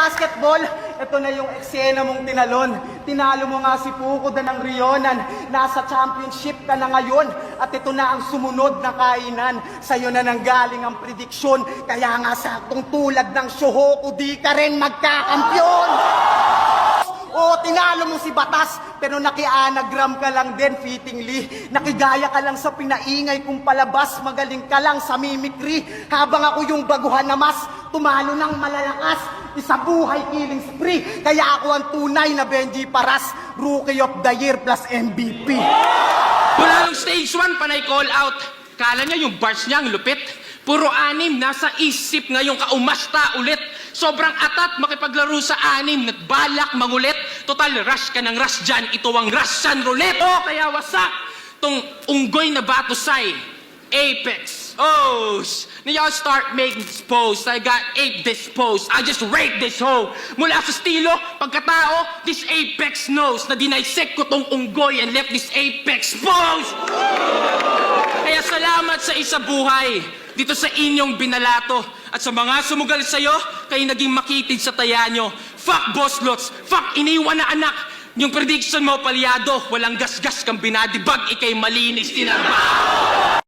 basketball, ito na yung eksena mong tinalon. Tinalo mo nga si Puko ng Rionan. Nasa championship ka na ngayon. At ito na ang sumunod na kainan. Sa'yo na nanggaling ang prediksyon. Kaya nga saktong tulad ng Shohoku, di ka rin magkakampyon. Oo, tinalo mo si Batas, pero naki-anagram ka lang din, fittingly. Nakigaya ka lang sa pinaingay kung palabas, magaling ka lang sa mimicry. Habang ako yung baguhan na mas, tumalo ng malalakas. Isa buhay killing spree. Kaya ako ang tunay na Benji Paras, Rookie of the Year plus MVP. Mula nung stage 1, panay call out. Kala niya yung bars niya ang lupit. Puro anim, nasa isip ngayong kaumasta ulit. Sobrang atat makipaglaro sa anim, at balak mangulit. Total, rush ka ng rush dyan, ito ang Russian roulette. Oh, kaya wasak tong unggoy na batusay, Apex. Oh, now y'all start making this post. I got ape disposed. I just rape this hoe. Mula sa estilo, pagkatao, this Apex knows na dinaisek ko tong unggoy and left this Apex exposed. Kaya salamat sa isa buhay dito sa inyong binalato. At sa mga sumugal sa'yo, kayo naging makitid sa taya nyo. Fuck boss lots, fuck iniwan na anak. Yung prediction mo palyado, walang gasgas kang binadibag, ikay malinis tinarba.